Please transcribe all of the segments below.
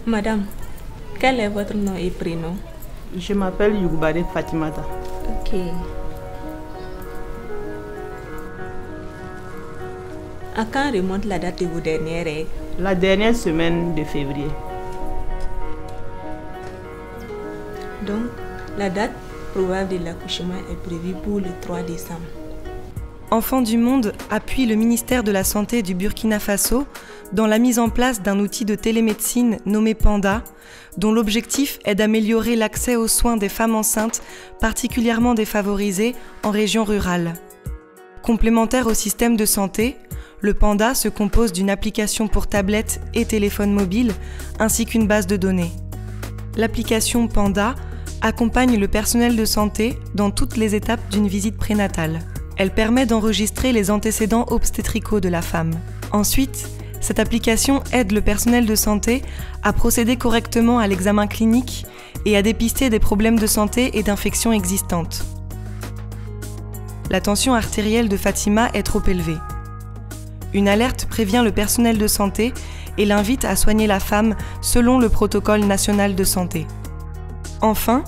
Madame, quel est votre nom et prénom? Je m'appelle Yougubade Fatimata. Ok. À quand remonte la date de vos dernières règles? La dernière semaine de février. Donc, la date probable de l'accouchement est prévue pour le 3 décembre. Enfants du Monde appuie le ministère de la Santé du Burkina Faso dans la mise en place d'un outil de télémédecine nommé Panda, dont l'objectif est d'améliorer l'accès aux soins des femmes enceintes particulièrement défavorisées en région rurale. Complémentaire au système de santé, le Panda se compose d'une application pour tablette et téléphone mobile, ainsi qu'une base de données. L'application Panda accompagne le personnel de santé dans toutes les étapes d'une visite prénatale. Elle permet d'enregistrer les antécédents obstétricaux de la femme. Ensuite, cette application aide le personnel de santé à procéder correctement à l'examen clinique et à dépister des problèmes de santé et d'infections existantes. La tension artérielle de Fatima est trop élevée. Une alerte prévient le personnel de santé et l'invite à soigner la femme selon le protocole national de santé. Enfin,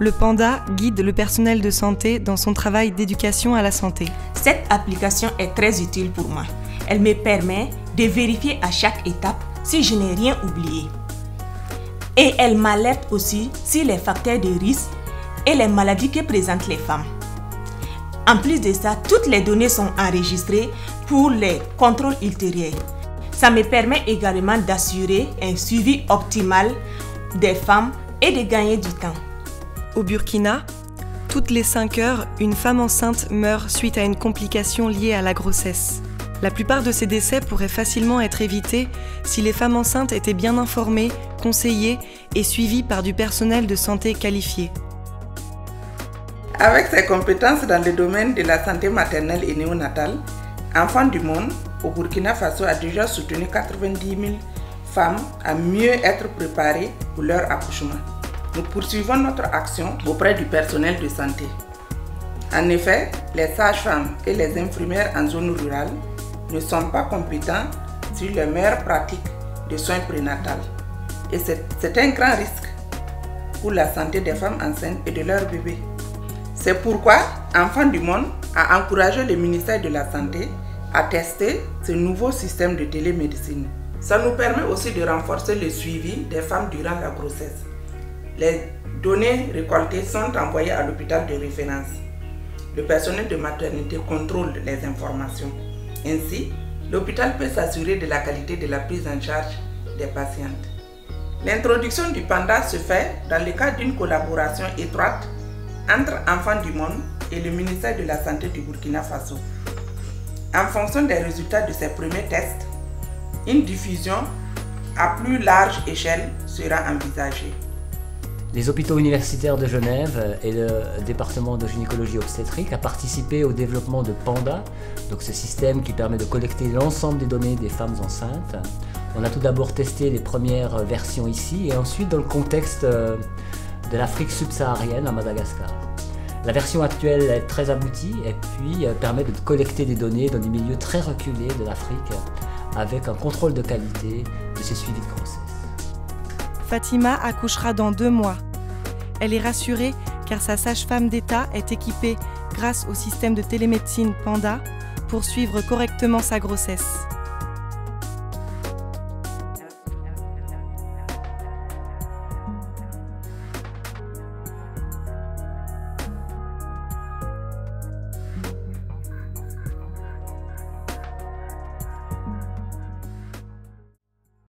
le Panda guide le personnel de santé dans son travail d'éducation à la santé. Cette application est très utile pour moi. Elle me permet de vérifier à chaque étape si je n'ai rien oublié. Et elle m'alerte aussi sur les facteurs de risque et les maladies que présentent les femmes. En plus de ça, toutes les données sont enregistrées pour les contrôles ultérieurs. Ça me permet également d'assurer un suivi optimal des femmes et de gagner du temps. Au Burkina, toutes les 5 heures, une femme enceinte meurt suite à une complication liée à la grossesse. La plupart de ces décès pourraient facilement être évités si les femmes enceintes étaient bien informées, conseillées et suivies par du personnel de santé qualifié. Avec ses compétences dans le domaine de la santé maternelle et néonatale, Enfants du Monde au Burkina Faso a déjà soutenu 90 000 femmes à mieux être préparées pour leur accouchement. Nous poursuivons notre action auprès du personnel de santé. En effet, les sages-femmes et les infirmières en zone rurale ne sont pas compétents sur les meilleures pratiques de soins prénatales. Et c'est un grand risque pour la santé des femmes enceintes et de leurs bébés. C'est pourquoi Enfants du Monde a encouragé le ministère de la Santé à tester ce nouveau système de télémédecine. Ça nous permet aussi de renforcer le suivi des femmes durant la grossesse. Les données récoltées sont envoyées à l'hôpital de référence. Le personnel de maternité contrôle les informations. Ainsi, l'hôpital peut s'assurer de la qualité de la prise en charge des patientes. L'introduction du Panda se fait dans le cadre d'une collaboration étroite entre Enfants du Monde et le ministère de la Santé du Burkina Faso. En fonction des résultats de ces premiers tests, une diffusion à plus large échelle sera envisagée. Les hôpitaux universitaires de Genève et le département de gynécologie obstétrique a participé au développement de Panda, donc ce système qui permet de collecter l'ensemble des données des femmes enceintes. On a tout d'abord testé les premières versions ici et ensuite dans le contexte de l'Afrique subsaharienne à Madagascar. La version actuelle est très aboutie et puis permet de collecter des données dans des milieux très reculés de l'Afrique avec un contrôle de qualité de ces suivis de grossesse. Fatima accouchera dans 2 mois. Elle est rassurée car sa sage-femme d'État est équipée grâce au système de télémédecine Panda pour suivre correctement sa grossesse.